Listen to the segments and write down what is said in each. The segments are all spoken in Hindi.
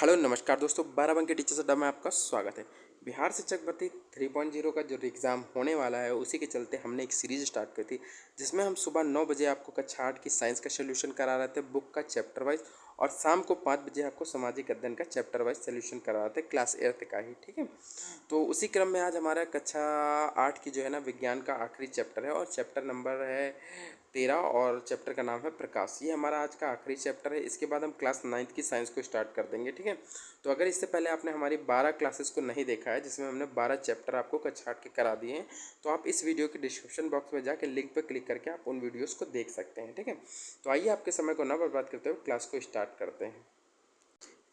हेलो नमस्कार दोस्तों, 12 बंक के टीचर्स अड्डा में आपका स्वागत है। बिहार शिक्षक भर्ती 3.0 का जो एग्ज़ाम होने वाला है उसी के चलते हमने एक सीरीज़ स्टार्ट की थी, जिसमें हम सुबह 9 बजे आपको कक्षा 8 की साइंस का सोल्यूशन करा रहे थे बुक का चैप्टर वाइज, और शाम को 5 बजे आपको सामाजिक अध्ययन का चैप्टर वाइज सोल्यूशन करा रहे थे क्लास 8 का ही। ठीक है, तो उसी क्रम में आज हमारा कक्षा 8 की जो है ना विज्ञान का आखिरी चैप्टर है, और चैप्टर नंबर है 13, और चैप्टर का नाम है प्रकाश। ये हमारा आज का आखिरी चैप्टर है। इसके बाद हम क्लास 9th की साइंस को स्टार्ट कर देंगे। ठीक है, तो अगर इससे पहले आपने हमारी 12 क्लासेस को नहीं देखा है, जिसमें हमने 12 चैप्टर आपको कक्षा 8 के करा दिए हैं, तो आप इस वीडियो के डिस्क्रिप्शन बॉक्स में जाकर लिंक पर क्लिक करके आप उन वीडियोज़ को देख सकते हैं। ठीक है, तो आइए आपके समय को ना बर्बाद करते हुए क्लास को स्टार्ट करते हैं।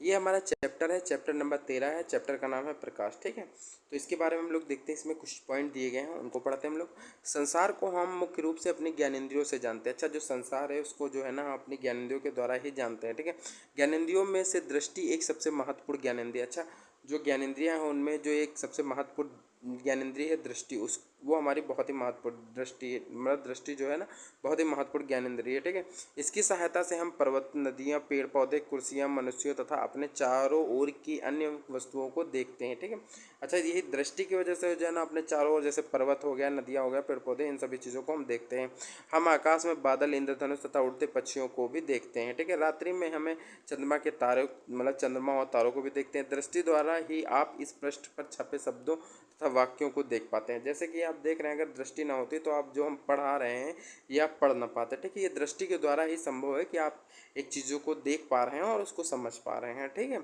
ये हमारा चैप्टर है, चैप्टर नंबर 13 है, चैप्टर का नाम है प्रकाश। ठीक है, तो इसके बारे में हम लोग देखते हैं। इसमें कुछ पॉइंट दिए गए हैं, उनको पढ़ते हैं हम लोग। संसार को हम मुख्य रूप से अपनी ज्ञानेंद्रियों से जानते हैं। अच्छा, जो संसार है उसको जो है ना हम अपनी ज्ञानेंद्रियों के द्वारा ही जानते हैं। ठीक है, ज्ञानेंद्रियों में से दृष्टि एक सबसे महत्वपूर्ण ज्ञानेंद्रिय। अच्छा, जो ज्ञानेंद्रियाँ हैं उनमें जो एक सबसे महत्वपूर्ण ज्ञानेंद्रिय है दृष्टि, उस वो हमारी बहुत ही महत्वपूर्ण दृष्टि, मतलब दृष्टि जो है ना बहुत ही महत्वपूर्ण ज्ञानेंद्रिय है। ठीक है, इसकी सहायता से हम पर्वत, नदियाँ, पेड़ पौधे, कुर्सियाँ, मनुष्यों तथा अपने चारों ओर की अन्य वस्तुओं को देखते हैं। ठीक है, अच्छा, यही दृष्टि की वजह से जो है ना अपने चारों ओर, जैसे पर्वत हो गया, नदियाँ हो गया, पेड़ पौधे, इन सभी चीज़ों को हम देखते हैं। हम आकाश में बादल, इंद्रधनुष तथा उड़ते पक्षियों को भी देखते हैं। ठीक है, रात्रि में हमें चंद्रमा के तारे, मतलब चंद्रमा और तारों को भी देखते हैं। दृष्टि द्वारा ही आप इस पृष्ठ पर छपे शब्दों तथा वाक्यों को देख पाते हैं। जैसे कि आप देख रहे हैं, अगर दृष्टि ना होती तो आप जो हम पढ़ा रहे हैं ये आप पढ़ ना पाते। ठीक है, ये दृष्टि के द्वारा ही संभव है कि आप एक चीज़ों को देख पा रहे हैं और उसको समझ पा रहे हैं। ठीक है,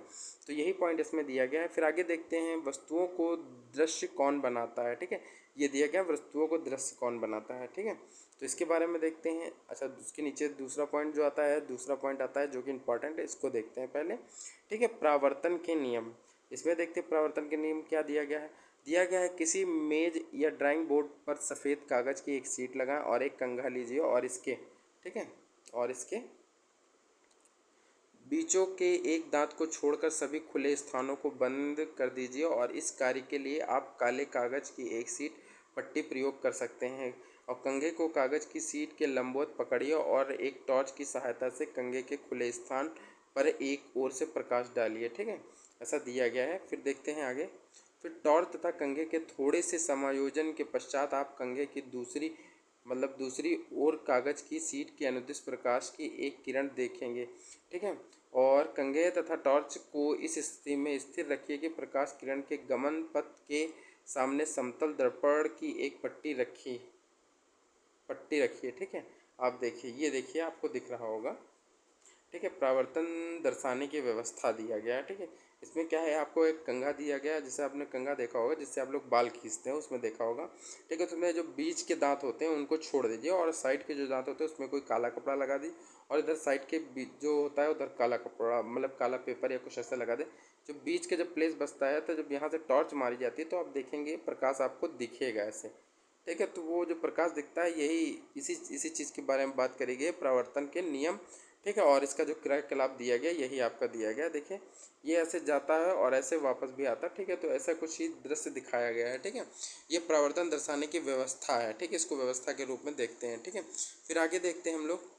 तो यही पॉइंट इसमें दिया गया है। फिर आगे देखते हैं, वस्तुओं को दृश्य कौन बनाता है। ठीक है, ये दिया गया वस्तुओं को दृश्य कौन बनाता है। ठीक है, तो इसके बारे में देखते हैं। अच्छा, उसके नीचे दूसरा पॉइंट जो आता है, दूसरा पॉइंट आता है जो कि इंपॉर्टेंट है, इसको देखते हैं पहले। ठीक है, परावर्तन के नियम। इसमें देखते हैं परावर्तन के नियम क्या दिया गया है। दिया गया है, किसी मेज या ड्राइंग बोर्ड पर सफ़ेद कागज़ की एक शीट लगाएं और एक कंघा लीजिए और इसके, ठीक है, और इसके बीचों के एक दांत को छोड़कर सभी खुले स्थानों को बंद कर दीजिए, और इस कार्य के लिए आप काले कागज़ की एक शीट पट्टी प्रयोग कर सकते हैं, और कंघे को कागज़ की शीट के लंबवत पकड़िए और एक टॉर्च की सहायता से कंघे के खुले स्थान पर एक ओर से प्रकाश डालिए। ठीक है, ऐसा दिया गया है। फिर देखते हैं आगे। फिर टॉर्च तथा कंघे के थोड़े से समायोजन के पश्चात आप कंघे की दूसरी ओर कागज़ की शीट के अनुदिश प्रकाश की एक किरण देखेंगे। ठीक है, और कंघे तथा टॉर्च को इस स्थिति में स्थिर रखिए कि प्रकाश किरण के गमन पथ के सामने समतल दर्पण की एक पट्टी रखिए। ठीक है, आप देखिए, ये देखिए, आपको दिख रहा होगा। ठीक है, परावर्तन दर्शाने की व्यवस्था दिया गया है। ठीक है, इसमें क्या है, आपको एक कंघा दिया गया है, जिसे आपने कंघा देखा होगा जिससे आप लोग बाल खींचते हैं, उसमें देखा होगा। ठीक है, तो उसमें जो बीच के दांत होते हैं उनको छोड़ दीजिए, और साइड के जो दांत होते हैं उसमें कोई काला कपड़ा लगा दी, और इधर साइड के बीच जो होता है उधर काला कपड़ा, मतलब काला पेपर या कुछ ऐसा लगा दे। जो बीच के जब प्लेस बचता है, तो जब यहाँ से टॉर्च मारी जाती है तो आप देखेंगे प्रकाश आपको दिखेगा ऐसे। ठीक है, तो वो जो प्रकाश दिखता है, यही इसी चीज़ के बारे में बात करी गई, परावर्तन के नियम। ठीक है, और इसका जो क्रियाकलाप दिया गया यही आपका दिया गया। देखिए, ये ऐसे जाता है और ऐसे वापस भी आता है। ठीक है, तो ऐसा कुछ ही दृश्य दिखाया गया है। ठीक है, ये परावर्तन दर्शाने की व्यवस्था है। ठीक है, इसको व्यवस्था के रूप में देखते हैं। ठीक है, फिर आगे देखते हैं हम लोग,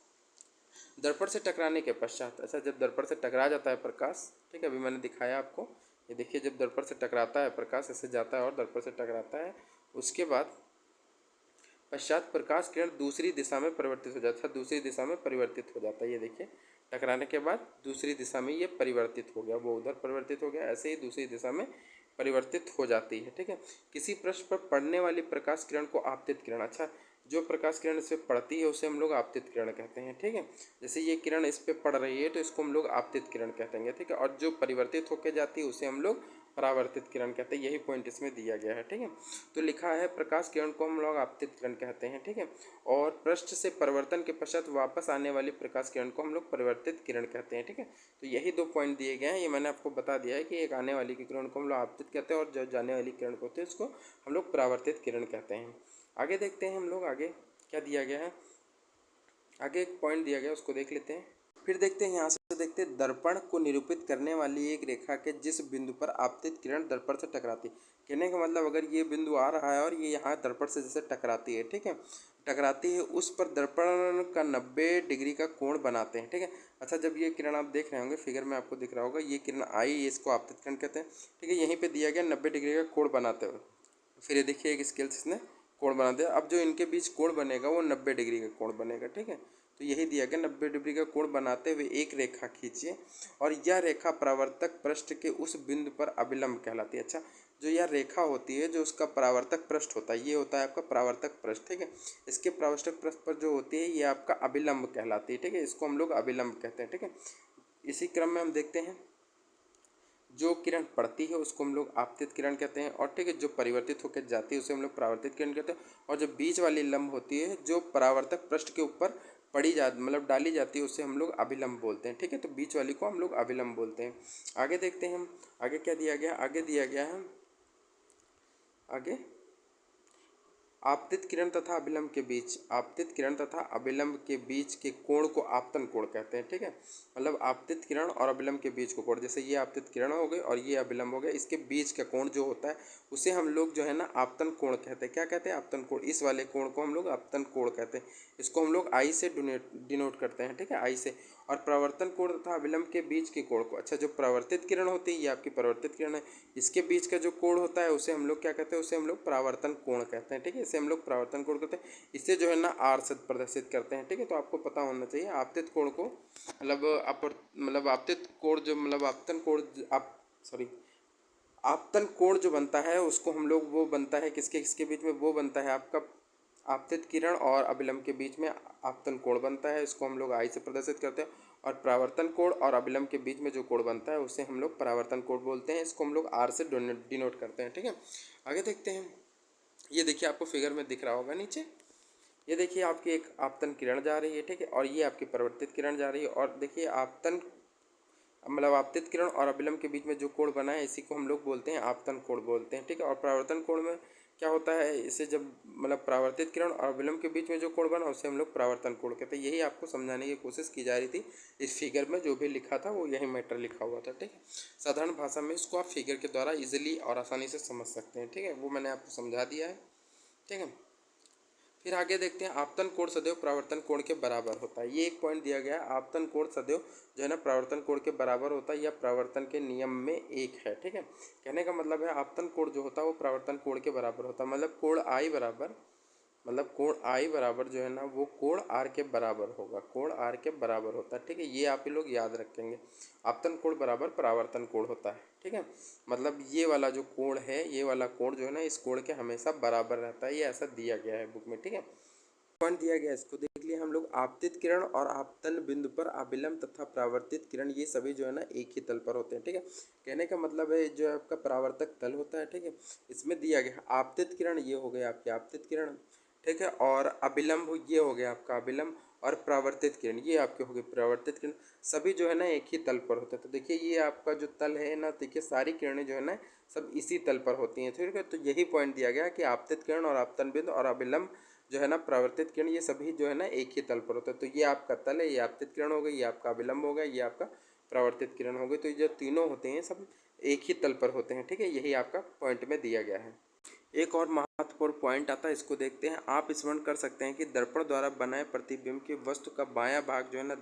दर्पण से टकराने के पश्चात। अच्छा, जब दर्पण से टकरा जाता है प्रकाश, ठीक है, अभी मैंने दिखाया आपको, ये देखिए, जब दर्पण से टकराता है प्रकाश, ऐसे जाता है और दर्पण से टकराता है, उसके बाद पश्चात प्रकाश किरण दूसरी दिशा में परिवर्तित हो जाता है, दूसरी दिशा में परिवर्तित हो जाता है। ये देखिए, टकराने के बाद दूसरी दिशा में ये परिवर्तित हो गया, वो उधर परिवर्तित हो गया, ऐसे ही दूसरी दिशा में परिवर्तित हो जाती है। ठीक है, किसी पृष्ठ पर पड़ने वाली प्रकाश किरण को आपतित किरण। अच्छा, जो प्रकाश किरण इस पर पड़ती है उसे हम लोग आपतित किरण कहते हैं। ठीक है, जैसे ये किरण इस पर पड़ रही है तो इसको हम लोग आपतित किरण कहते हैं। ठीक है, और जो परिवर्तित होकर जाती है उसे हम लोग परावर्तित किरण कहते हैं। यही पॉइंट इसमें दिया गया है। ठीक है, तो लिखा है प्रकाश किरण को हम लोग आपतित किरण कहते हैं। ठीक है, और पृष्ठ से परिवर्तन के पश्चात वापस आने वाली प्रकाश किरण को हम लोग परिवर्तित किरण कहते हैं। ठीक है, तो यही 2 पॉइंट दिए गए हैं। ये मैंने आपको बता दिया है कि एक आने वाली की किरण को हम लोग आपतित कहते हैं, और जो जाने वाली किरण को होती है उसको हम लोग परावर्तित किरण कहते हैं। आगे देखते हैं हम लोग, आगे क्या दिया गया है। आगे एक पॉइंट दिया गया, उसको देख लेते हैं। फिर देखते हैं यहाँ से देखते हैं दर्पण को निरूपित करने वाली एक रेखा के जिस बिंदु पर आपतित किरण दर्पण से टकराती। कहने का मतलब अगर ये बिंदु आ रहा है और ये यहाँ दर्पण से जैसे टकराती है, ठीक है, टकराती है, उस पर दर्पण का 90 डिग्री का कोण बनाते हैं, ठीक है। अच्छा, जब ये किरण आप देख रहे होंगे फिगर में आपको दिख रहा होगा, ये किरण आई, इसको आपतित किरण कहते हैं, ठीक है। यहीं पे दिया गया 90 डिग्री का कोण बनाते हुए, फिर ये देखिए एक स्केल से इसने कोण बना दिया। अब जो इनके बीच कोण बनेगा वो 90 डिग्री का कोण बनेगा, ठीक है। तो यही दिया गया, 90 डिग्री का कोण बनाते हुए एक रेखा खींचिए और यह रेखा परावर्तक पृष्ठ के उस बिंदु पर अभिलंब कहलाती है। अच्छा, जो यह रेखा होती है, जो उसका परावर्तक पृष्ठ होता है, ये होता है आपका परावर्तक पृष्ठ, ठीक है। इसके परावर्तक पृष्ठ पर जो होती है ये आपका अभिलंब कहलाती है, ठीक है। इसको हम लोग अभिलंब कहते हैं, ठीक है। इसी क्रम में हम देखते हैं जो किरण पड़ती है उसको हम लोग आपतित किरण कहते हैं, और ठीक है, जो परिवर्तित होकर जाती है उसे हम लोग परावर्तित किरण कहते हैं, और जो बीच वाली लंब होती है जो परावर्तक पृष्ठ के ऊपर पड़ी जा मतलब डाली जाती है उसे हम लोग अभिलंब बोलते हैं, ठीक है। तो बीच वाली को हम लोग अभिलंब बोलते हैं। आगे देखते हैं हम, आगे क्या दिया गया, आगे दिया गया है, आगे आपतित किरण तथा अभिलंब के बीच, आपतित किरण तथा अभिलंब के बीच के कोण को आपतन कोण कहते हैं, ठीक है। मतलब आपतित किरण और अभिलंब के बीच को कोण, जैसे ये आपतित किरण हो गई और ये अभिलंब हो गया, इसके बीच का कोण जो होता है उसे हम लोग जो है ना आपतन कोण कहते हैं। क्या कहते हैं? आपतन कोण। इस वाले कोण को हम लोग आपतन कोण कहते हैं। इसको हम लोग आई से डिनोट करते हैं, ठीक है, आई से। और प्रवर्तन कोण तथा अभिलंब के बीच के कोण को, अच्छा, जो प्रवर्तित किरण होती है ये आपकी प्रवर्तित किरण है, इसके बीच का जो कोण होता है उसे हम लोग क्या कहते हैं? उसे हम लोग परावर्तन कोण कहते हैं, ठीक है। इसे हम लोग परावर्तन कोण कहते हैं। इसे जो है ना आर से प्रदर्शित करते हैं, ठीक है। तो आपको पता होना चाहिए आपतित कोण को, मतलब आपतित कोण जो मतलब आपतन कोण आप सॉरी आपतन कोण जो बनता है उसको हम लोग, वो बनता है किसके किसके बीच में? वो बनता है आपका आपतित किरण और अभिलंब के बीच में आपतन कोण बनता है, इसको हम लोग आई से प्रदर्शित करते हैं। और परावर्तन कोण और अभिलंब के बीच में जो कोण बनता है उसे हम लोग परावर्तन कोण बोलते हैं, इसको हम लोग आर से डिनोट करते हैं, ठीक है। आगे देखते हैं, ये देखिए आपको फिगर में दिख रहा होगा नीचे, ये देखिए आपकी एक आपतन किरण जा रही है, ठीक है, और ये आपकी परावर्तित किरण जा रही है। और देखिए आपतन मतलब आपतित किरण और अभिलंब के बीच में जो कोण बना है इसी को हम लोग बोलते हैं आपतन कोण बोलते हैं, ठीक है। और परावर्तन कोण में क्या होता है, इसे जब मतलब परावर्तित किरण और अभिलंब के बीच में जो कोण बना उसे हम लोग परावर्तन कोण कहते हैं। यही आपको समझाने की कोशिश की जा रही थी। इस फिगर में जो भी लिखा था वो यही मैटर लिखा हुआ था, ठीक है। साधारण भाषा में इसको आप फिगर के द्वारा इजिली और आसानी से समझ सकते हैं, ठीक है, वो मैंने आपको समझा दिया है, ठीक है। फिर आगे देखते हैं आपतन कोण सदैव परावर्तन कोण के बराबर होता है। ये एक पॉइंट दिया गया है, आपतन कोण सदैव जो है ना परावर्तन कोण के बराबर होता है, या परावर्तन के नियम में एक है, ठीक है। कहने का मतलब है आपतन कोण जो होता है वो परावर्तन कोण के बराबर होता है, मतलब कोण आई बराबर, मतलब कोण आई बराबर जो है ना वो कोण आर के बराबर होगा, कोण आर के बराबर होता है, ठीक है। ये आप ही लोग याद रखेंगे, आपतन कोण बराबर परावर्तन कोण होता है, ठीक है। मतलब ये वाला जो कोण है, ये वाला कोण जो है ना इस कोण के हमेशा बराबर रहता है, ये ऐसा दिया गया है बुक में, ठीक है। पॉइंट दिया गया है, इसको देख लिए हम लोग, आपतित किरण और आपतन बिंदु पर अभिलंब तथा परावर्तित किरण ये सभी जो है ना एक ही तल पर होते हैं, ठीक है। कहने का मतलब है जो आपका परावर्तक तल होता है, ठीक है, इसमें दिया गया आपतित किरण, ये हो गया आपकी आपतित किरण, ठीक है, और अभिलंब ये हो गया आपका अभिलंब, और परावर्तित किरण ये आपके हो गए परावर्तित किरण, सभी जो है ना एक ही तल पर होते हैं। तो देखिए ये आपका जो तल है ना, देखिए सारी किरणें जो है ना सब इसी तल पर होती हैं, ठीक है। तो यही पॉइंट दिया गया कि आपतित किरण और आपतन बिंदु और अभिलंब जो है ना परावर्तित किरण ये सभी जो है ना एक ही तल पर होता है। तो ये आपका तल है, ये आपतित किरण हो गई, ये आपका अभिलंब हो गया, ये आपका परावर्तित किरण हो गई। तो ये जो तीनों होते हैं सब एक ही तल पर होते हैं, ठीक है, यही आपका पॉइंट में दिया गया है। एक और महत्वपूर्ण पॉइंट आता है, इसको देखते हैं। आप स्मरण कर सकते हैं कि दर्पण द्वारा बनाए प्रतिबिंब की वस्तु का बायां भाग जो है ना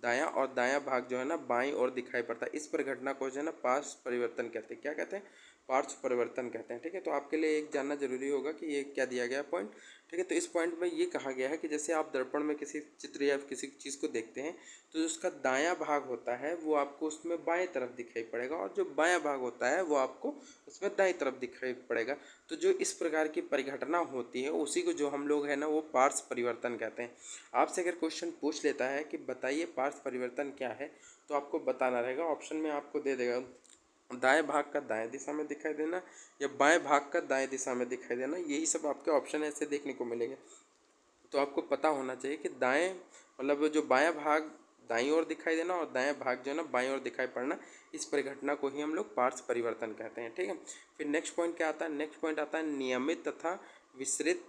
दायां और दायां भाग जो है ना बाईं ओर दिखाई पड़ता है। इस परिघटना को जो है ना पार्श्व परिवर्तन कहते हैं। क्या कहते हैं? पार्श्व परिवर्तन कहते हैं, ठीक है। तो आपके लिए एक जानना जरूरी होगा कि ये क्या दिया गया पॉइंट, ठीक है। तो इस पॉइंट में ये कहा गया है कि जैसे आप दर्पण में किसी चित्र या किसी चीज़ को देखते हैं तो जो उसका दायां भाग होता है वो आपको उसमें बाएं तरफ दिखाई पड़ेगा, और जो बायां भाग होता है वो आपको उसमें दाईं तरफ दिखाई पड़ेगा। तो जो इस प्रकार की परिघटना होती है उसी को जो हम लोग है ना वो पार्श्व परिवर्तन कहते हैं। आपसे अगर क्वेश्चन पूछ लेता है कि बताइए पार्श्व परिवर्तन क्या है, तो आपको बताना रहेगा, ऑप्शन में आपको दे देगा दाएं भाग का दाएं दिशा में दिखाई देना या बाएं भाग का दाएं दिशा में दिखाई देना, यही सब आपके ऑप्शन ऐसे देखने को मिलेंगे। तो आपको पता होना चाहिए कि दाएं मतलब जो बायां भाग दाईं ओर दिखाई देना और दायां भाग जो है ना बाईं ओर दिखाई पड़ना, इस परिघटना को ही हम लोग पार्श्व परिवर्तन कहते हैं, ठीक है। फिर नेक्स्ट पॉइंट क्या आता है? नेक्स्ट पॉइंट आता है नियमित तथा विसरित,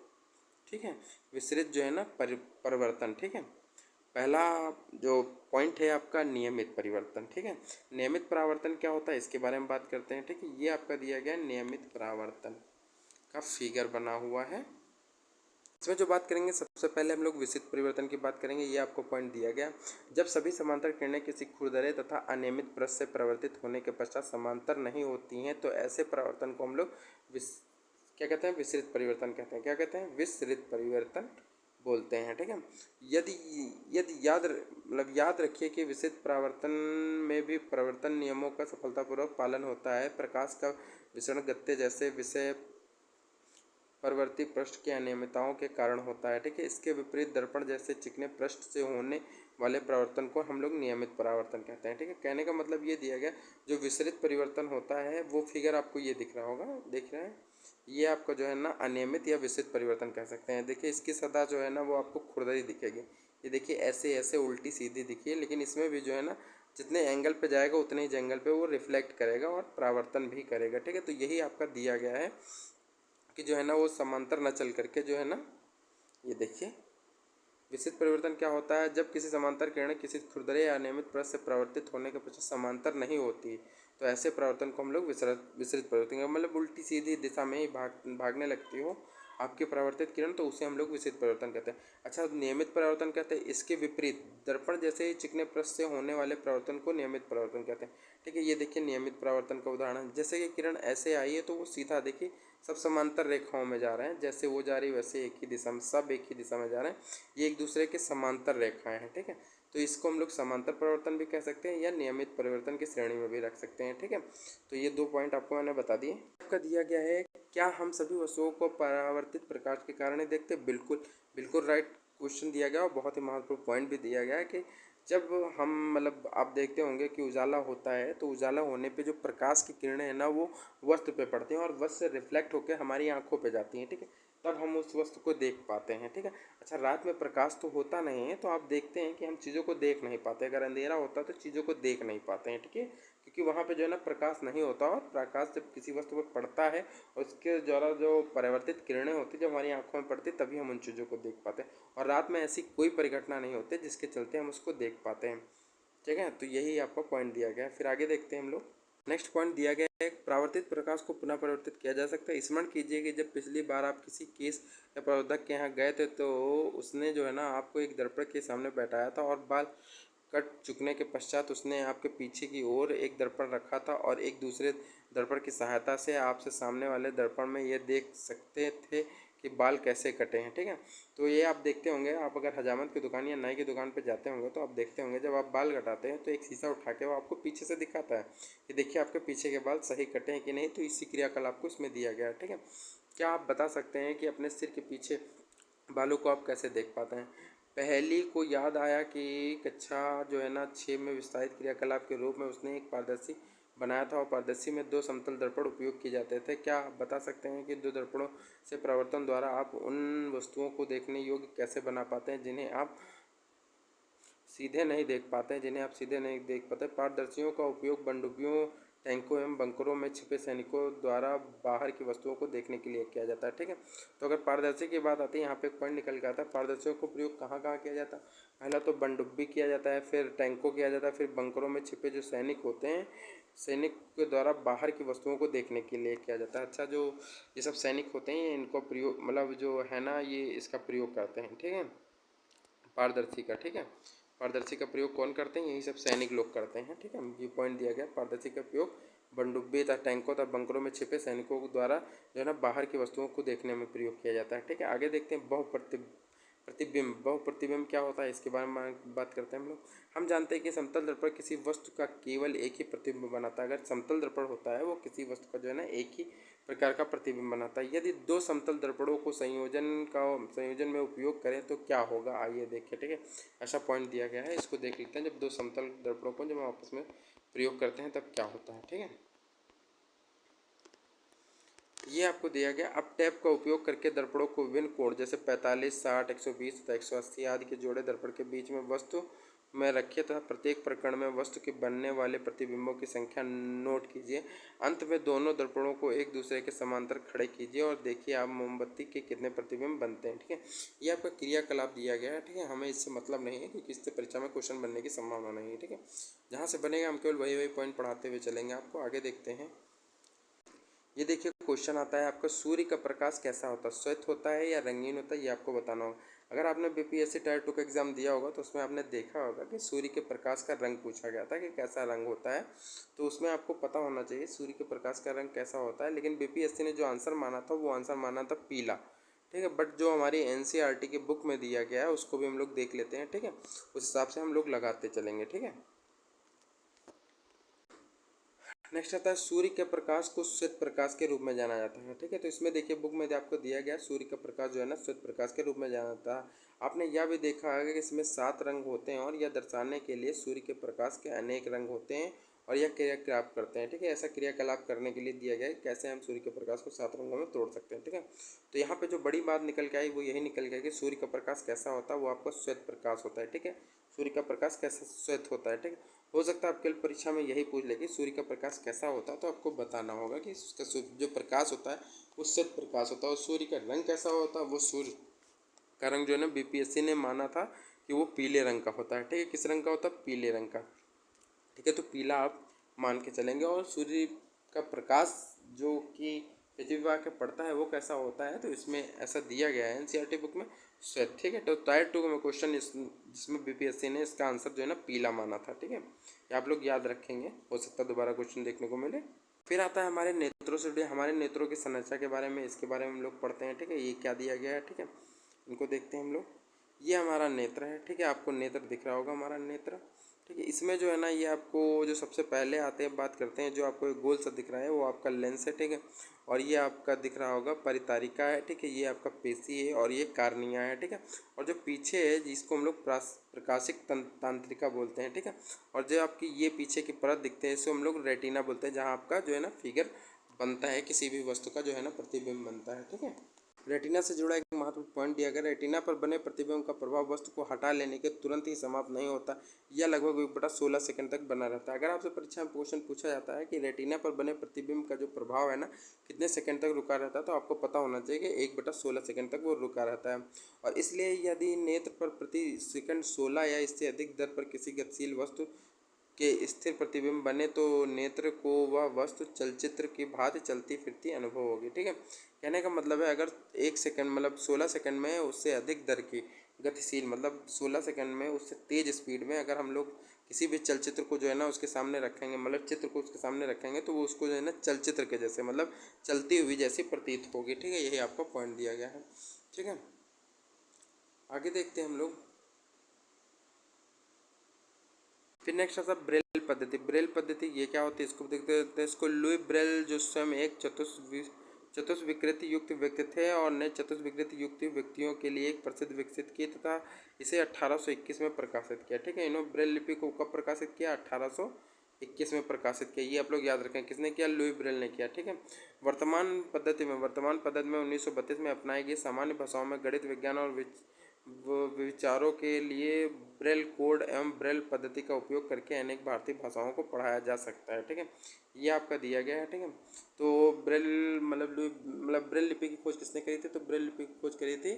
ठीक है, विसरित जो है ना परिवर्तन, ठीक है। पहला जो पॉइंट है आपका नियमित परिवर्तन, ठीक है। नियमित परावर्तन क्या होता है इसके बारे में बात करते हैं, ठीक है। ये आपका दिया गया नियमित परावर्तन का फिगर बना हुआ है। इसमें जो बात करेंगे सबसे पहले हम लोग विशिष्ट परिवर्तन की बात करेंगे। ये आपको पॉइंट दिया गया, जब सभी समांतर किरणें किसी खुरदरे तथा अनियमित पृष्ठ से परिवर्तित होने के पश्चात समांतर नहीं होती हैं तो ऐसे परिवर्तन को हम लोग क्या कहते हैं, विसरित परिवर्तन कहते हैं। क्या कहते हैं, विसरित परिवर्तन बोलते हैं, ठीक है। यदि यदि याद रखिए कि विसरित परावर्तन में भी परिवर्तन नियमों का सफलतापूर्वक पालन होता है। प्रकाश का विसरण गत्ते जैसे विषय परवर्ती पृष्ठ की अनियमितताओं के कारण होता है, ठीक है। इसके विपरीत दर्पण जैसे चिकने पृष्ठ से होने वाले परिवर्तन को हम लोग नियमित परावर्तन कहते हैं, ठीक है। कहने का मतलब ये दिया गया, जो विसरित परिवर्तन होता है वो फिगर आपको ये दिख रहा होगा, देख रहे हैं, ये आपका जो है ना अनियमित या विसरित परिवर्तन कह सकते हैं। देखिए इसकी सतह जो है ना वो आपको खुरदरी दिखेगी, ये देखिए ऐसे ऐसे उल्टी सीधी दिखी है, लेकिन इसमें भी जो है ना जितने एंगल पे जाएगा उतने ही एंगल पे वो रिफ्लेक्ट करेगा और परावर्तन भी करेगा, ठीक है। तो यही आपका दिया गया है कि जो है ना वो समांतर न चल करके जो है ना, ये देखिए विशिष्ट परिवर्तन क्या होता है, जब किसी समांतर किरण किसी खुरदरे या अनियमित पृष्ठ से परावर्तित होने के पश्चात समांतर नहीं होती तो ऐसे परिवर्तन को हम लोग विसरित परिवर्तन, मतलब उल्टी सीधी दिशा में ही भागने लगती हो आपकी परावर्तित किरण, तो उसे हम लोग विसरित परिवर्तन कहते हैं। अच्छा, नियमित परिवर्तन कहते हैं इसके विपरीत दर्पण जैसे ही चिकने पृष्ठ से होने वाले परिवर्तन को नियमित परिवर्तन कहते हैं, ठीक है। ये देखिए नियमित परिवर्तन का उदाहरण, जैसे कि किरण ऐसे आई है तो वो सीधा देखिए सब समांतर रेखाओं में जा रहे हैं, जैसे वो जा रही वैसे एक ही दिशा में, सब एक ही दिशा में जा रहे हैं, ये एक दूसरे के समांतर रेखाएं हैं, ठीक है। तो इसको हम लोग समांतर परिवर्तन भी कह सकते हैं या नियमित परिवर्तन की श्रेणी में भी रख सकते हैं, ठीक है। तो ये 2 पॉइंट आपको मैंने बता दिए। आपका दिया गया है, क्या हम सभी वस्तुओं को परावर्तित प्रकाश के कारण ही देखते हैं? बिल्कुल बिल्कुल राइट क्वेश्चन दिया गया और बहुत ही महत्वपूर्ण पॉइंट भी दिया गया है कि जब हम मतलब आप देखते होंगे कि उजाला होता है तो उजाला होने पे जो प्रकाश की किरणें हैं ना वो वस्तु पे पड़ती हैं और वस्तु से रिफ्लेक्ट होकर हमारी आंखों पे जाती हैं, ठीक है, तब हम उस वस्तु को देख पाते हैं, ठीक है। अच्छा, रात में प्रकाश तो होता नहीं है तो आप देखते हैं कि हम चीज़ों को देख नहीं पाते, अगर अंधेरा होता तो चीज़ों को देख नहीं पाते हैं, ठीक है, क्योंकि वहाँ पे जो है ना प्रकाश नहीं होता और प्रकाश जब किसी वस्तु पर पड़ता है और उसके द्वारा जो परावर्तित किरणें होती है जब हमारी आंखों में पड़ती तभी हम उन चीज़ों को देख पाते हैं, और रात में ऐसी कोई परिघटना नहीं होती जिसके चलते हम उसको देख पाते हैं, ठीक है। तो यही आपका पॉइंट दिया गया है। फिर आगे देखते हैं हम लोग। नेक्स्ट पॉइंट दिया गया है, परावर्तित प्रकाश को पुनः परिवर्तित किया जा सकता है। स्मरण कीजिए कि जब पिछली बार आप किसी केस या प्रवर्धक के यहाँ गए थे तो उसने जो है ना आपको एक दर्पण के सामने बैठाया था और बाल कट चुकने के पश्चात उसने आपके पीछे की ओर एक दर्पण रखा था और एक दूसरे दर्पण की सहायता से आपसे सामने वाले दर्पण में ये देख सकते थे कि बाल कैसे कटे हैं, ठीक है। तो ये आप देखते होंगे, आप अगर हजामत की दुकान या नाई की दुकान पर जाते होंगे तो आप देखते होंगे जब आप बाल कटाते हैं तो एक शीशा उठा के वो आपको पीछे से दिखाता है कि देखिए आपके पीछे के बाल सही कटे हैं कि नहीं। तो इसी क्रियाकलाप को इसमें दिया गया है, ठीक है। क्या आप बता सकते हैं कि अपने सिर के पीछे बालों को आप कैसे देख पाते हैं? पहेली को याद आया कि कक्षा जो है ना 6 में विस्तारित क्रियाकलाप के रूप में उसने एक पारदर्शी बनाया था और पारदर्शी में 2 समतल दर्पण उपयोग किए जाते थे। क्या आप बता सकते हैं कि 2 दर्पणों से परावर्तन द्वारा आप उन वस्तुओं को देखने योग्य कैसे बना पाते हैं जिन्हें आप सीधे नहीं देख पाते हैं, पारदर्शियों का उपयोग पनडुब्बियों, टैंकों एवं बंकरों में छिपे सैनिकों द्वारा बाहर की वस्तुओं को देखने के लिए किया जाता है, ठीक है। तो अगर पारदर्शी की बात आती है, यहाँ पे एक पॉइंट निकल के आता है, पारदर्शियों का प्रयोग कहाँ कहाँ किया जाता है? पहला तो पनडुब्बी किया जाता है, फिर टैंकों किया जाता है, फिर बंकरों में छिपे जो सैनिक होते हैं, सैनिक के द्वारा बाहर की वस्तुओं को देखने के लिए किया जाता है। अच्छा, जो ये सब सैनिक होते हैं इनको प्रयोग मतलब जो है ना ये इसका प्रयोग करते हैं, ठीक है, पारदर्शी का, ठीक है। पारदर्शी का प्रयोग कौन करते हैं? यही सब सैनिक लोग करते हैं, ठीक है। ये पॉइंट दिया गया, पारदर्शी का प्रयोग पनडुब्बी तथा टैंकों तथा बंकरों में छिपे सैनिकों द्वारा जो है ना बाहर की वस्तुओं को देखने में प्रयोग किया जाता है, ठीक है। आगे देखते हैं प्रतिबिंब। बहुप्रतिबिंब क्या होता है इसके बारे में बात करते हैं हम लोग। हम जानते हैं कि समतल दर्पण किसी वस्तु का केवल एक ही प्रतिबिंब बनाता है। अगर समतल दर्पण होता है वो किसी वस्तु का जो है ना एक ही प्रकार का प्रतिबिंब बनाता है। यदि 2 समतल दर्पणों को संयोजन में उपयोग करें तो क्या होगा, आइए देखें, ठीक है। ऐसा पॉइंट दिया गया है, इसको देख लेते हैं। जब 2 समतल दर्पणों को जब हम आपस में प्रयोग करते हैं तब क्या होता है, ठीक है। ये आपको दिया गया। अब टैप का उपयोग करके दर्पणों को विभिन्न कोण जैसे 45, 60, 120 तथा 180 आदि के जोड़े दर्पण के बीच में वस्तु में रखिए तथा प्रत्येक प्रकरण में वस्तु के बनने वाले प्रतिबिंबों की संख्या नोट कीजिए। अंत में दोनों दर्पणों को एक दूसरे के समांतर खड़े कीजिए और देखिए आप मोमबत्ती के कितने प्रतिबिंब बनते हैं। ठीक है, ये आपका क्रियाकलाप दिया गया है। ठीक है, हमें इससे मतलब नहीं है क्योंकि इससे परीक्षा में क्वेश्चन बनने की संभावना नहीं है। ठीक है, जहाँ से बनेगा हम केवल वही पॉइंट पढ़ाते हुए चलेंगे आपको। आगे देखते हैं। ये देखिए क्वेश्चन आता है आपका, सूर्य का प्रकाश कैसा होता है, श्वेत होता है या रंगीन होता है, ये आपको बताना होगा। अगर आपने बीपीएससी टायर 2 का एग्जाम दिया होगा तो उसमें आपने देखा होगा कि सूर्य के प्रकाश का रंग पूछा गया था कि कैसा रंग होता है, तो उसमें आपको पता होना चाहिए सूर्य के प्रकाश का रंग कैसा होता है। लेकिन बीपीएससी ने जो आंसर माना था वो आंसर माना था पीला। ठीक है, बट जो हमारी एनसीईआरटी की बुक में दिया गया है उसको भी हम लोग देख लेते हैं। ठीक है, उस हिसाब से हम लोग लगाते चलेंगे। ठीक है, नेक्स्ट आता है, सूर्य के प्रकाश को श्वेत प्रकाश के रूप में जाना जाता है। ठीक है, तो इसमें देखिए बुक में आपको दिया गया सूर्य का प्रकाश जो है ना श्वेत प्रकाश के रूप में जाना जाता है। आपने यह भी देखा है कि इसमें 7 रंग होते हैं और यह दर्शाने के लिए सूर्य के प्रकाश के अनेक रंग होते हैं और यह क्रियाकलाप करते हैं। ठीक है, ऐसा क्रियाकलाप करने के लिए दिया गया है कैसे हम सूर्य के प्रकाश को 7 रंगों में तोड़ सकते हैं। ठीक है, तो यहाँ पे जो बड़ी बात निकल के आई वो यही निकल गया कि सूर्य का प्रकाश कैसा होता है, वो आपका श्वेत प्रकाश होता है। ठीक है, सूर्य का प्रकाश कैसा श्वेत होता है। ठीक है, हो सकता है आपके परीक्षा में यही पूछ ले कि सूर्य का प्रकाश कैसा होता है, तो आपको बताना होगा कि उसका जो प्रकाश होता है वो श्वेत प्रकाश होता है। और सूर्य का रंग कैसा होता है, वो सूर्य का रंग जो है ना बीपीएससी ने माना था कि वो पीले रंग का होता है। ठीक है, किस रंग का होता है, पीले रंग का। ठीक है, तो पीला आप मान के चलेंगे। और सूर्य का प्रकाश जो कि पृथ्वी पर आके पड़ता है वो कैसा होता है, तो इसमें ऐसा दिया गया है एनसीईआरटी बुक में श्वेत। ठीक है, तो टायर 2 में क्वेश्चन जिसमें बीपीएससी ने इसका आंसर जो है ना पीला माना था। ठीक है, ये आप लोग याद रखेंगे, हो सकता है दोबारा क्वेश्चन देखने को मिले। फिर आता है हमारे नेत्रों से जुड़े, हमारे नेत्रों की संरचना के बारे में, इसके बारे में हम लोग पढ़ते हैं। ठीक है, ये क्या दिया गया है। ठीक है, इनको देखते हैं हम लोग। ये हमारा नेत्र है। ठीक है, आपको नेत्र दिख रहा होगा, हमारा नेत्र। ठीक है, इसमें जो है ना ये आपको जो सबसे पहले आते हैं बात करते हैं, जो आपको एक गोल सा दिख रहा है वो आपका लेंस है। ठीक है, और ये आपका दिख रहा होगा परितारिका है। ठीक है, ये आपका पेशी है और ये कार्निया है। ठीक है, और जो पीछे है जिसको हम लोग प्रकाशिक तांत्रिका बोलते हैं। ठीक है, और जो आपकी ये पीछे की परत दिखते हैं इसको हम लोग रेटिना बोलते हैं, जहाँ आपका जो है ना फिगर बनता है, किसी भी वस्तु का जो है ना प्रतिबिंब बनता है। ठीक है, रेटिना से जुड़ा एक महत्वपूर्ण पॉइंट दिया गया, रेटिना पर बने प्रतिबिंब का प्रभाव वस्तु को हटा लेने के तुरंत ही समाप्त नहीं होता, यह लगभग 1/16 सेकंड तक बना रहता है। अगर आपसे परीक्षा में क्वेश्चन पूछा जाता है कि रेटिना पर बने प्रतिबिंब का जो प्रभाव है ना कितने सेकंड तक रुका रहता है, तो आपको पता होना चाहिए कि 1/16 सेकंड तक वो रुका रहता है। और इसलिए यदि नेत्र पर प्रति सेकंड 16 या इससे अधिक दर पर किसी गतिशील वस्तु के स्थिर प्रतिबिंब बने तो नेत्र को वह वस्तु चलचित्र की भांति चलती फिरती अनुभव होगी। ठीक है, कहने का मतलब है अगर 1 सेकंड मतलब 16 सेकंड में उससे अधिक दर की गतिशील मतलब 16 सेकंड में उससे तेज स्पीड में अगर हम लोग किसी भी चलचित्र को जो है ना उसके सामने रखेंगे, मतलब चित्र को उसके सामने रखेंगे, तो वो उसको जो है ना चलचित्र के जैसे मतलब चलती हुई जैसी प्रतीत होगी। ठीक है, यही आपको पॉइंट दिया गया है। ठीक है, आगे देखते हैं हम लोग। फिर नेक्स्ट आता है ब्रेल पद्धति। ब्रेल पद्धति ये क्या होती है इसको देखते हैं। इसको लुई ब्रेल जो स्वयं एक चतुष्विकृति युक्त व्यक्ति थे और ने चतुष्विकृति युक्त व्यक्तियों के लिए एक प्रसिद्ध विकसित की तथा इसे 1821 में प्रकाशित किया। ठीक है, इन्होंने ब्रेल लिपि को कब प्रकाशित किया, 1821 में प्रकाशित किया। ये आप लोग याद रखें, किसने किया, लुई ब्रेल ने किया। ठीक है, वर्तमान पद्धति में 1932 में अपनाई गई सामान्य भाषाओं में गणित, विज्ञान और विचारों के लिए ब्रेल कोड एवं ब्रेल पद्धति का उपयोग करके अनेक भारतीय भाषाओं को पढ़ाया जा सकता है। ठीक है, ये आपका दिया गया है। ठीक है, तो ब्रेल मतलब ब्रेल लिपि की खोज किसने करी थी, तो ब्रेल लिपि की खोज करी थी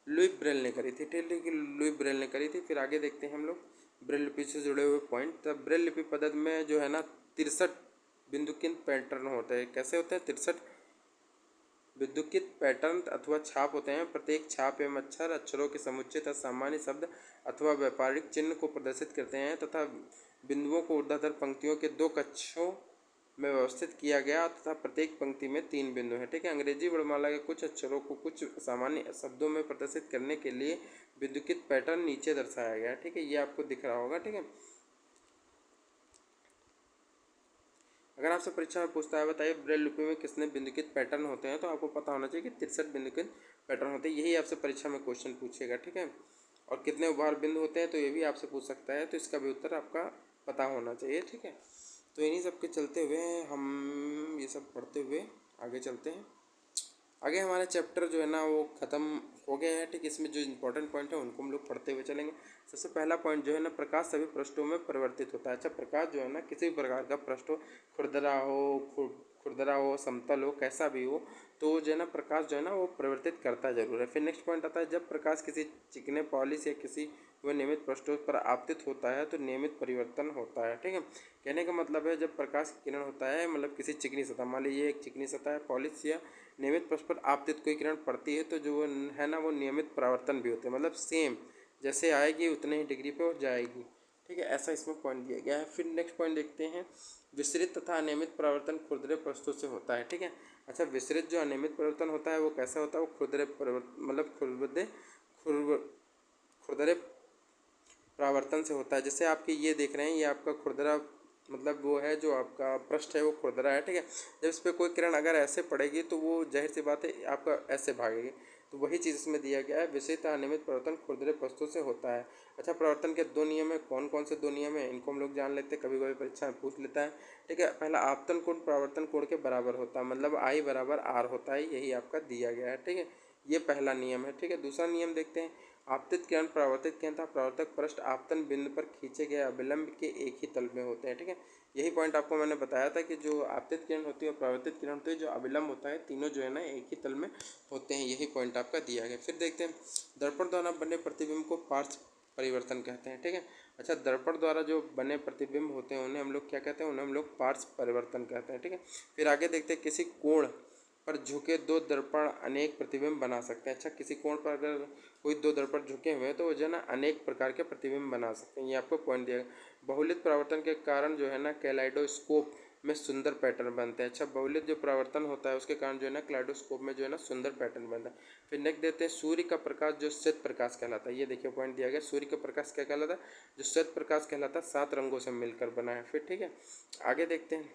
लुई ब्रेल ने करी थी। ठीक है, लुई ब्रेल ने करी थी। फिर आगे देखते हैं हम लोग ब्रेल लिपि से जुड़े हुए पॉइंट। तब ब्रेल लिपि पद्धति में जो है ना 63 बिंदुकित पैटर्न होते हैं। कैसे होते हैं, 63 विद्युत पैटर्न अथवा छाप होते हैं। प्रत्येक छाप एवं अक्षर अक्षरों के समुच्चय तथा सामान्य शब्द अथवा व्यापारिक चिन्ह को प्रदर्शित करते हैं तथा बिंदुओं को ऊर्ध्वाधर पंक्तियों के 2 कक्षों में व्यवस्थित किया गया तथा प्रत्येक पंक्ति में 3 बिंदु हैं। ठीक है, अंग्रेजी वर्णमाला के कुछ अक्षरों को कुछ सामान्य शब्दों में प्रदर्शित करने के लिए विद्युत पैटर्न नीचे दर्शाया गया है। ठीक है, ये आपको दिख रहा होगा। ठीक है, अगर आपसे परीक्षा में पूछता है बताइए ब्रेल लिपि में कितने बिंदुकित पैटर्न होते हैं, तो आपको पता होना चाहिए कि 63 बिंदुकित पैटर्न होते हैं। यही आपसे परीक्षा में क्वेश्चन पूछेगा। ठीक है, और कितने उभार बिंदु होते हैं तो ये भी आपसे पूछ सकता है, तो इसका भी उत्तर आपका पता होना चाहिए। ठीक है, तो इन्हीं सब के चलते हुए हम ये सब पढ़ते हुए आगे चलते हैं। आगे हमारा चैप्टर जो है ना वो ख़त्म हो गया है। ठीक, इसमें जो इंपॉर्टेंट पॉइंट है उनको हम लोग पढ़ते हुए चलेंगे। सबसे पहला पॉइंट जो है ना, प्रकाश सभी पृष्ठों में परिवर्तित होता है। अच्छा, प्रकाश जो है ना किसी भी प्रकार का पृष्ठ हो, खुरदरा हो, समतल हो, कैसा भी हो, तो जो है ना प्रकाश जो है ना वो परिवर्तित करता जरूर है। फिर नेक्स्ट पॉइंट आता है, जब प्रकाश किसी चिकने पॉलिश या किसी वह नियमित पृष्ठों पर आपतित होता है तो नियमित परिवर्तन होता है। ठीक है, कहने का मतलब है जब प्रकाश किरण होता है, मतलब किसी चिकनी सतह, मान लीजिए एक चिकनी सतह है, पॉलिश या नियमित पृष्ठ पर आपतित कोई किरण पड़ती है तो जो वो है ना वो नियमित परावर्तन भी होते हैं, मतलब सेम जैसे आएगी उतने ही डिग्री पे हो जाएगी। ठीक है, ऐसा इसमें पॉइंट दिया गया है। फिर नेक्स्ट पॉइंट देखते हैं, विसरित तथा अनियमित परावर्तन खुरदरे पृष्ठों से होता है। ठीक है, अच्छा, विसरित जो अनियमित परिवर्तन होता है वो कैसा होता है, वो खुरदरे परिवर्तन मतलब खुरदरे परावर्तन से होता है। जैसे आपके ये देख रहे हैं, ये आपका खुरदरा मतलब वो है जो आपका पृष्ठ है वो खुरदरा है। ठीक है, जब इस पर कोई किरण अगर ऐसे पड़ेगी तो वो जाहिर सी बात है आपका ऐसे भागेगी, तो वही चीज़ इसमें दिया गया है, विषयतः अनियमित परिवर्तन खुरदरे पृष्ठों से होता है। अच्छा, परिवर्तन के दो नियम है, कौन कौन से दो नियम है इनको हम लोग जान लेते हैं, कभी कभी परीक्षा में पूछ लेता है। ठीक है, पहला, आपतन कोण परावर्तन कोण के बराबर होता है, मतलब आई बराबर आर होता है, यही आपका दिया गया है। ठीक है, ये पहला नियम है। ठीक है, दूसरा नियम देखते हैं, आपतित किरण परावर्तित किरण तथा परावर्तक पृष्ठ आपतन बिंदु पर खींचे गए अभिलंब के एक ही तल में होते हैं। ठीक है, यही पॉइंट आपको मैंने बताया था कि जो आपतित किरण होती है और परावर्तित किरण होती है, जो अभिलंब होता है, तीनों जो है ना एक ही तल में होते हैं, यही पॉइंट आपका दिया गया। फिर देखते हैं, दर्पण द्वारा बने प्रतिबिंब को पार्श्व परिवर्तन कहते हैं। ठीक है, अच्छा, दर्पण द्वारा जो बने प्रतिबिंब होते हैं उन्हें हम लोग क्या कहते हैं, उन्हें हम लोग पार्श्व परिवर्तन कहते हैं। ठीक है, फिर आगे देखते हैं, किसी कोण पर झुके दो दर्पण अनेक प्रतिबिंब बना सकते हैं। अच्छा, किसी कोण पर अगर कोई दो दर्पण झुके हुए हैं तो वो जो है ना अनेक प्रकार के प्रतिबिंब बना सकते हैं, ये आपको पॉइंट दिया गया। बहुलित परावर्तन के कारण जो है ना कैलाइडोस्कोप में सुंदर पैटर्न बनते हैं। अच्छा, बहुलित जो परावर्तन होता है उसके कारण जो है ना कैलाइडोस्कोप में जो है ना सुंदर पैटर्न बनता है। फिर नेक्स्ट देते हैं, सूर्य का प्रकाश जो श्वेत प्रकाश कहलाता है, ये देखिए पॉइंट दिया गया, सूर्य का प्रकाश क्या कहलाता है, जो श्वेत प्रकाश कहलाता है, 7 रंगों से मिलकर बना है। फिर ठीक है, आगे देखते हैं,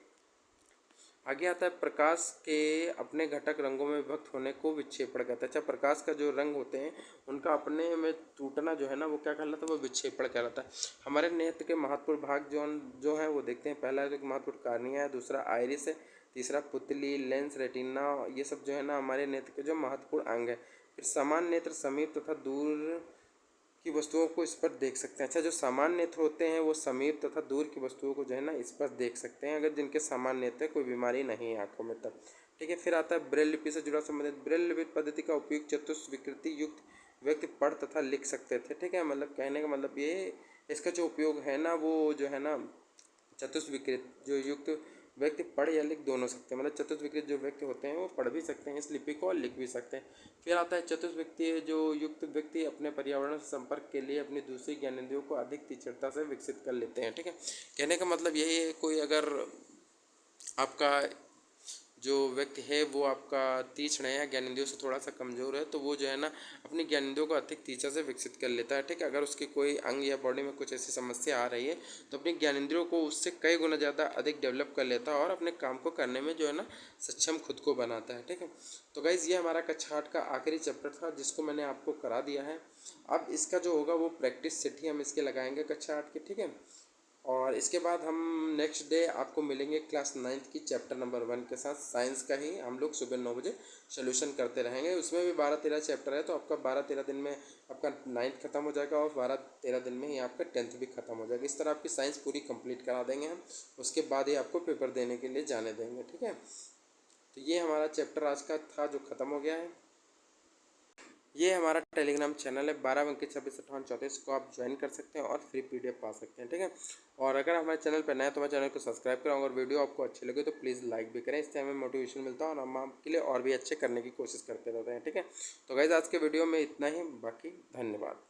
आगे आता है, प्रकाश के अपने घटक रंगों में विभक्त होने को विक्षेपण कहते हैं। अच्छा, प्रकाश का जो रंग होते हैं उनका अपने में टूटना जो है ना वो क्या कहलाता है, वो विक्षेपण कहलाता है। हमारे नेत्र के महत्वपूर्ण भाग जो है वो देखते हैं। पहला जो महत्वपूर्ण कार्निया है, दूसरा आइरिस है, तीसरा पुतली, लेंस, रेटिना, ये सब जो है ना हमारे नेत्र के जो महत्वपूर्ण अंग है। फिर समान नेत्र समीप तथा दूर की वस्तुओं को स्पष्ट देख सकते हैं। अच्छा, जो सामान्य नेत्र होते हैं वो समीप तथा दूर की वस्तुओं को जो है ना स्पष्ट देख सकते हैं, अगर जिनके सामान्य नेत्र कोई बीमारी नहीं है आंखों में तब। ठीक है, फिर आता है ब्रेल लिपि से जुड़ा संबंधित, ब्रेल लिपि पद्धति का उपयोग चतुष्विकृति युक्त व्यक्ति पढ़ तथा लिख सकते थे। ठीक है, मतलब कहने का मतलब ये, इसका जो उपयोग है ना वो जो है ना चतुष्विकृत जो युक्त व्यक्ति पढ़ या लिख दोनों सकते हैं, मतलब चतुर्विकृत जो व्यक्ति होते हैं वो पढ़ भी सकते हैं इस लिपि को और लिख भी सकते हैं। फिर आता है चतुर्विकृत जो युक्त व्यक्ति अपने पर्यावरण से संपर्क के लिए अपनी दूसरी ज्ञानेंद्रियों को अधिक तीक्ष्णता से विकसित कर लेते हैं। ठीक है, कहने का मतलब यही है, कोई अगर आपका जो व्यक्ति है वो आपका तीक्ष्ण है या ज्ञानेंद्रियों से थोड़ा सा कमज़ोर है तो वो जो है ना अपनी ज्ञानेंद्रियों को अधिक तीव्रता से विकसित कर लेता है। ठीक है, अगर उसकी कोई अंग या बॉडी में कुछ ऐसी समस्या आ रही है तो अपनी ज्ञानेंद्रियों को उससे कई गुना ज़्यादा अधिक डेवलप कर लेता है और अपने काम को करने में जो है ना सक्षम खुद को बनाता है। ठीक है, तो गाइज़ ये हमारा कक्षा 8 का आखिरी चैप्टर था जिसको मैंने आपको करा दिया है। अब इसका जो होगा वो प्रैक्टिस सेट ही हम इसके लगाएंगे कक्षा 8 के। ठीक है, और इसके बाद हम नेक्स्ट डे आपको मिलेंगे क्लास 9th की चैप्टर नंबर 1 के साथ, साइंस का ही हम लोग सुबह 9 बजे सोल्यूशन करते रहेंगे। उसमें भी 12-13 चैप्टर है, तो आपका 12-13 दिन में आपका 9th खत्म हो जाएगा और 12-13 दिन में ही आपका 10th भी खत्म हो जाएगा। इस तरह आपकी साइंस पूरी कंप्लीट करा देंगे हम, उसके बाद ही आपको पेपर देने के लिए जाने देंगे। ठीक है, तो ये हमारा चैप्टर आज का था जो ख़त्म हो गया है। ये हमारा टेलीग्राम चैनल है 12 26 58 34 को आप ज्वाइन कर सकते हैं और फ्री पीडीएफ पा सकते हैं। ठीक है, और अगर हमारे चैनल पर नए तो हमारे चैनल को सब्सक्राइब करें, और वीडियो आपको अच्छी लगे तो प्लीज़ लाइक भी करें, इससे हमें मोटिवेशन मिलता है और हम आपके लिए और भी अच्छे करने की कोशिश करते रहते हैं। ठीक है, तो गाइस आज के वीडियो में इतना ही, बाकी धन्यवाद।